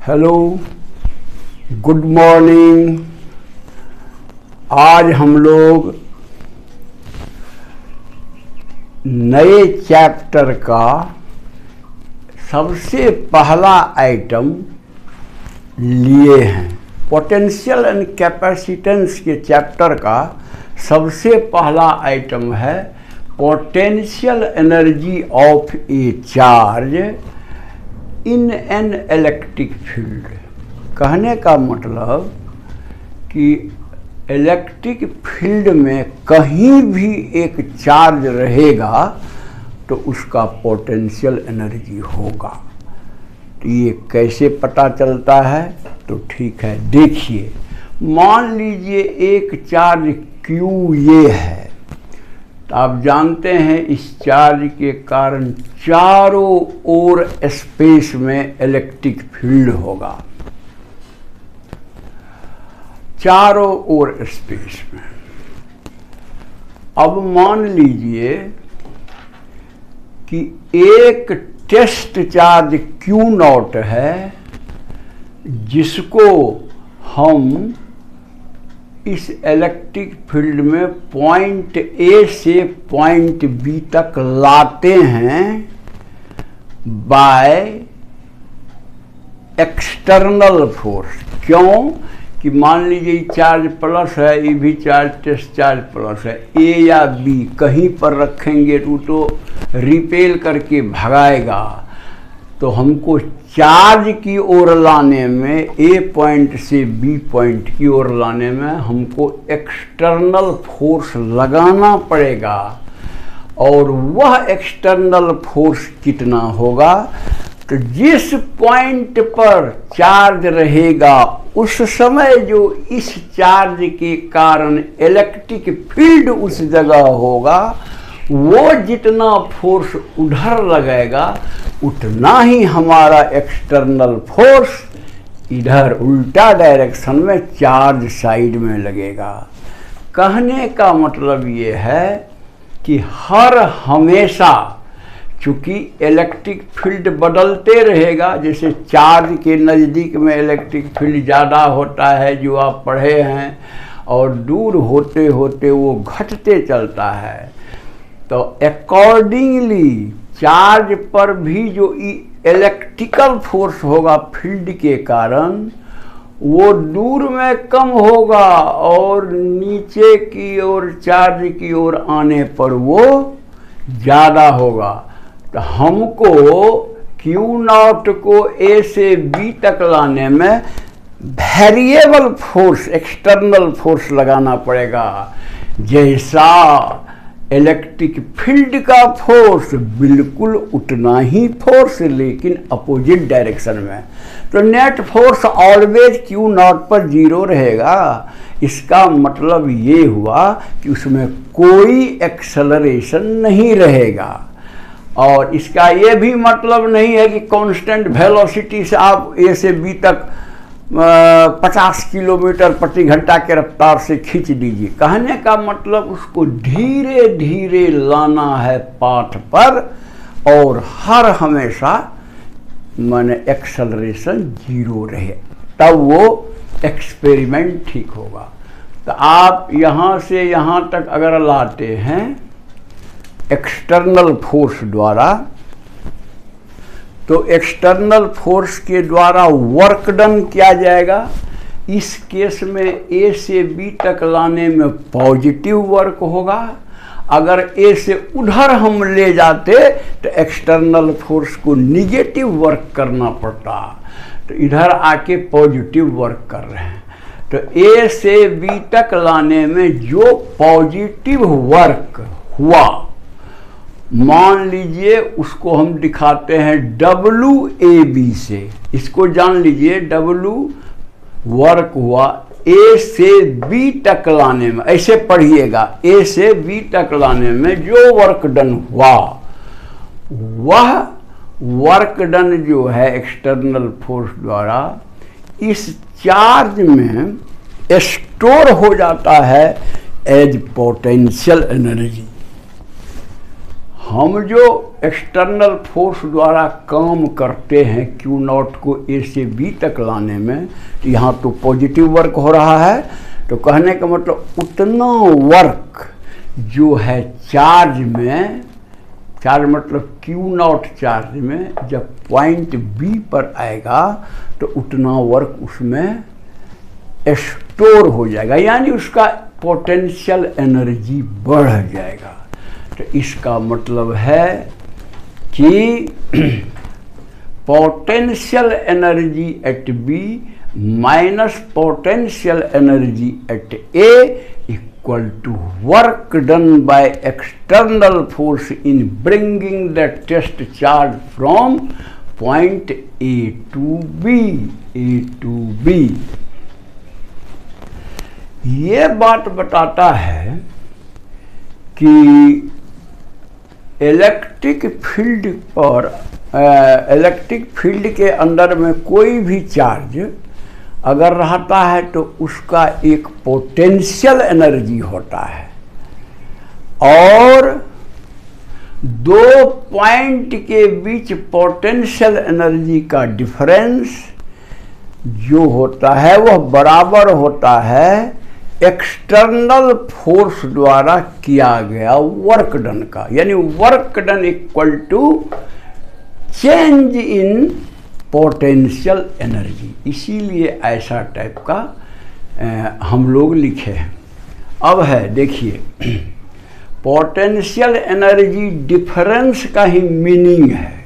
Hello, good morning. आज हम लोग नए चैप्टर का सबसे पहला आइटम लिए हैं। पोटेंशियल एंड कैपेसिटेंस के चैप्टर का सबसे पहला आइटम है potential energy of a charge in an electric field. कहने का मतलब कि इलेक्ट्रिक फील्ड में कहीं भी एक चार्ज रहेगा तो उसका पोटेंशियल एनर्जी होगा। तो ये कैसे पता चलता है? तो ठीक है, देखिए, मान लीजिए एक चार्ज Q ये है, तो आप जानते हैं इस चार्ज के कारण चारों ओर स्पेस में इलेक्ट्रिक फील्ड होगा, चारों ओर स्पेस में। अब मान लीजिए कि एक टेस्ट चार्ज Q0 है जिसको हम इस इलेक्ट्रिक फील्ड में पॉइंट A से पॉइंट B तक लाते हैं बाय एक्सटर्नल फोर्स। क्यों? कि मान लीजिए ये चार्ज प्लस है, ये भी चार्ज टेस्ट चार्ज प्लस है, A या B कहीं पर रखेंगे तो रिपेल करके भगाएगा। तो हमको चार्ज की ओर लाने में, A पॉइंट से B पॉइंट की ओर लाने में हमको एक्सटर्नल फोर्स लगाना पड़ेगा। और वह एक्सटर्नल फोर्स कितना होगा? तो जिस पॉइंट पर चार्ज रहेगा उस समय जो इस चार्ज के कारण इलेक्ट्रिक फील्ड उस जगह होगा, वो जितना फोर्स उधर लगेगा उतना ही हमारा एक्सटर्नल फोर्स इधर उल्टा डायरेक्शन में चार्ज साइड में लगेगा। कहने का मतलब ये है कि हर हमेशा चूँकि इलेक्ट्रिक फील्ड बदलते रहेगा, जैसे चार्ज के नज़दीक में इलेक्ट्रिक फील्ड ज़्यादा होता है जो आप पढ़े हैं, और दूर होते होते वो घटते चलता है। तो अकॉर्डिंगली चार्ज पर भी जो इलेक्ट्रिकल फोर्स होगा फील्ड के कारण, वो दूर में कम होगा और नीचे की ओर चार्ज की ओर आने पर वो ज़्यादा होगा। तो हमको Q0 को A से B तक लाने में वेरिएबल फोर्स, एक्सटर्नल फोर्स लगाना पड़ेगा। जैसा इलेक्ट्रिक फील्ड का फोर्स बिल्कुल उतना ही फोर्स, लेकिन अपोजिट डायरेक्शन में। तो नेट फोर्स ऑलवेज Q0 पर 0 रहेगा। इसका मतलब ये हुआ कि उसमें कोई एक्सेलरेशन नहीं रहेगा। और इसका ये भी मतलब नहीं है कि कांस्टेंट वेलोसिटी से आप A से B तक 50 किलोमीटर प्रति घंटा के रफ्तार से खींच दीजिए। कहने का मतलब उसको धीरे धीरे लाना है पाथ पर, और हर हमेशा माने एक्सेलरेशन 0 रहे, तब वो एक्सपेरिमेंट ठीक होगा। तो आप यहाँ से यहाँ तक अगर लाते हैं एक्सटर्नल फोर्स द्वारा, तो एक्सटर्नल फोर्स के द्वारा वर्क डन किया जाएगा। इस केस में A से B तक लाने में पॉजिटिव वर्क होगा। अगर A से उधर हम ले जाते तो एक्सटर्नल फोर्स को निगेटिव वर्क करना पड़ता। तो इधर आके पॉजिटिव वर्क कर रहे हैं। तो A से B तक लाने में जो पॉजिटिव वर्क हुआ, मान लीजिए उसको हम दिखाते हैं WAB से। इसको जान लीजिए, W वर्क हुआ A से B तक लाने में, ऐसे पढ़िएगा, A से B तक लाने में जो वर्क डन हुआ, वह वर्क डन जो है एक्सटर्नल फोर्स द्वारा इस चार्ज में स्टोर हो जाता है एज पोटेंशियल एनर्जी। हम जो एक्सटर्नल फोर्स द्वारा काम करते हैं क्यू नॉट को ए से बी तक लाने में, तो यहाँ तो पॉजिटिव वर्क हो रहा है, तो कहने का मतलब उतना वर्क जो है चार्ज में, चार्ज मतलब क्यू नॉट चार्ज में जब पॉइंट बी पर आएगा तो उतना वर्क उसमें स्टोर हो जाएगा, यानी उसका पोटेंशियल एनर्जी बढ़ जाएगा। तो इसका मतलब है कि potential energy at B minus potential energy at A equal to work done by external force in bringing the test charge from point A to B. ये बात बताता है कि इलेक्ट्रिक फील्ड पर, इलेक्ट्रिक फील्ड के अंदर में कोई भी चार्ज अगर रहता है तो उसका एक पोटेंशियल एनर्जी होता है, और दो पॉइंट के बीच पोटेंशियल एनर्जी का डिफरेंस जो होता है वह बराबर होता है एक्सटर्नल फोर्स द्वारा किया गया वर्क डन का, यानी work done equal to change in potential energy. इसीलिए ऐसा टाइप का हम लोग लिखे हैं। अब है देखिए, पोटेंशियल एनर्जी डिफरेंस का ही मीनिंग है।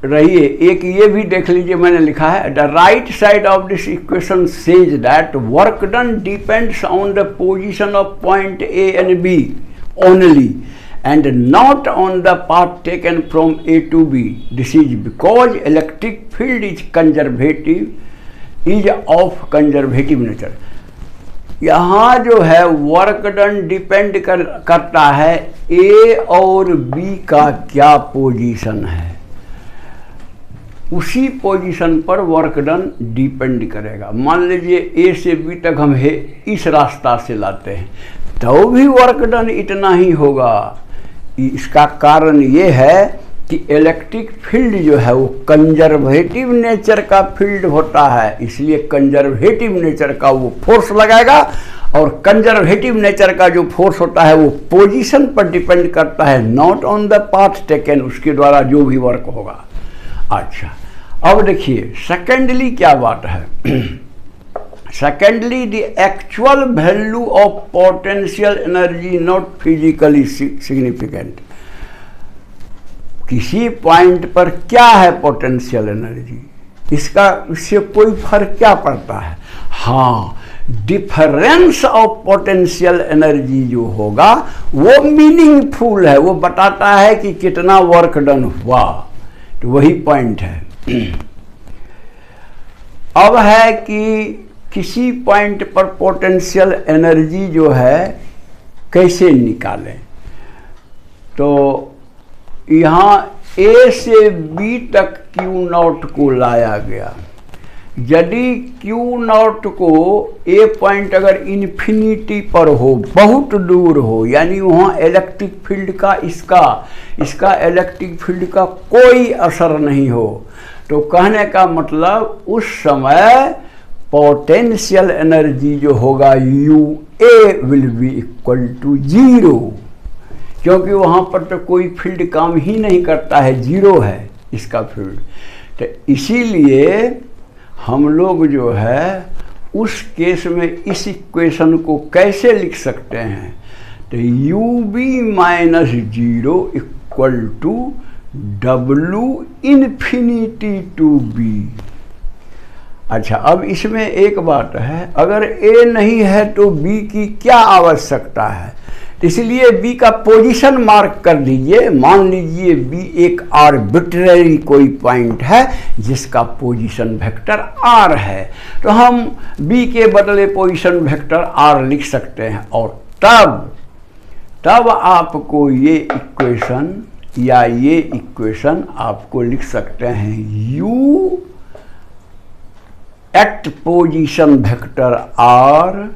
रहिए एक ये भी देख लीजिए, मैंने लिखा है the right side of this equation says that work done depends on the position of point A and B only and not on the path taken from A to B. This is because electric field is of conservative nature. यहाँ जो है work done depend करता है A और B का क्या position है, उसी पोजीशन पर वर्क डन डिपेंड करेगा। मान लीजिए A से B तक हम इस रास्ता से लाते हैं तो भी वर्क डन इतना ही होगा। इसका कारण ये है कि इलेक्ट्रिक फील्ड जो है वो कंजर्वेटिव नेचर का फील्ड होता है, इसलिए कंजर्वेटिव नेचर का वो फोर्स लगाएगा, और कंजर्वेटिव नेचर का जो फोर्स होता है वो पोजीशन पर डिपेंड करता है, not on the path taken, उसके द्वारा जो भी वर्क होगा। अच्छा, अब देखिए सेकेंडली क्या बात है। Secondly, the actual value of potential energy not physically significant. किसी पॉइंट पर क्या है पोटेंशियल एनर्जी, इससे कोई फर्क क्या पड़ता है। हाँ, डिफरेंस ऑफ पोटेंशियल एनर्जी जो होगा वो मीनिंगफुल है, वो बताता है कि कितना वर्क डन हुआ, तो वही पॉइंट है। अब है कि किसी पॉइंट पर पोटेंशियल एनर्जी जो है कैसे निकालें, तो यहाँ A से B तक Q नॉट को लाया गया। यदि Q नॉट को A पॉइंट अगर इन्फिनिटी पर हो, बहुत दूर हो, यानी वहाँ इलेक्ट्रिक फील्ड का इसका इलेक्ट्रिक फील्ड का कोई असर नहीं हो, तो कहने का मतलब उस समय पोटेंशियल एनर्जी जो होगा UA will be equal to 0, क्योंकि वहाँ पर तो कोई फील्ड काम ही नहीं करता है, 0 है इसका फील्ड। तो इसीलिए हम लोग जो है उस केस में इस इक्वेशन को कैसे लिख सकते हैं, तो UB minus 0 equal to W infinity to B। अच्छा, अब इसमें एक बात है, अगर A नहीं है तो B की क्या आवश्यकता है, इसलिए B का पोजीशन मार्क कर दीजिए। मान लीजिए B एक आर्बिट्रेरी कोई पॉइंट है जिसका पोजीशन वेक्टर R है, तो हम B के बदले पोजीशन वेक्टर R लिख सकते हैं, और तब आपको ये इक्वेशन आपको लिख सकते हैं U at position vector R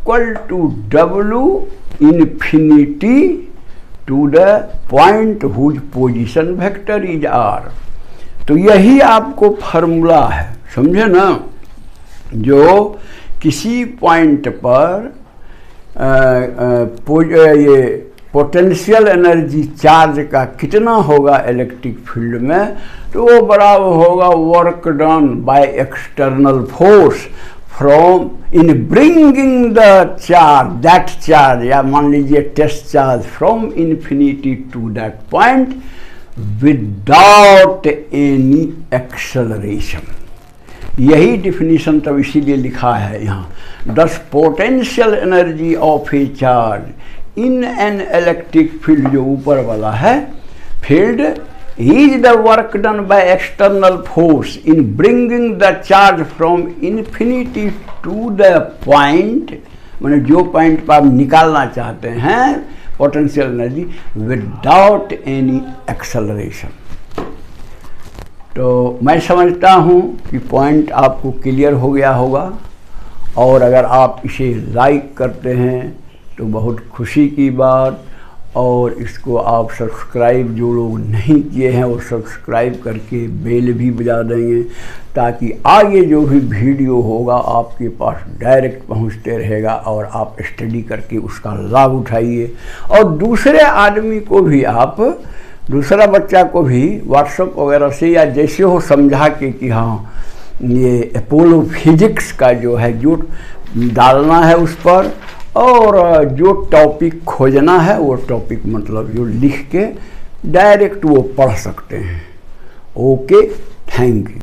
equal to W infinity to the point whose position vector is R। तो यही आपको फार्मूला है, समझे ना। जो किसी पॉइंट पर ये पोटेंशियल एनर्जी चार्ज का कितना होगा इलेक्ट्रिक फील्ड में, तो वो बराबर होगा work done by external force from in bringing the charge, that charge, या मान लीजिए test charge, from infinity to that point without any acceleration. यही डिफिनीशन तब इसीलिए लिखा है यहाँ, thus potential energy of a charge in an electric field, जो ऊपर वाला है field, is the work done by external force in bringing the charge from infinity to the point, मैंने जो पॉइंट पर आप निकालना चाहते हैं potential energy, without any acceleration. तो मैं समझता हूँ कि पॉइंट आपको क्लियर हो गया होगा, और अगर आप इसे लाइक करते हैं तो बहुत खुशी की बात, और इसको आप सब्सक्राइब, जो लोग नहीं किए हैं वो सब्सक्राइब करके बेल भी बजा देंगे, ताकि आगे जो भी वीडियो होगा आपके पास डायरेक्ट पहुंचते रहेगा और आप स्टडी करके उसका लाभ उठाइए। और दूसरे आदमी को भी आप, दूसरा बच्चा को भी व्हाट्सएप वगैरह से या जैसे हो समझा के कि हाँ ये अपोलो फिजिक्स का जो है जो डालना है उस पर, और जो टॉपिक खोजना है वो टॉपिक मतलब जो लिख के डायरेक्ट वो पढ़ सकते हैं। Okay, thank you.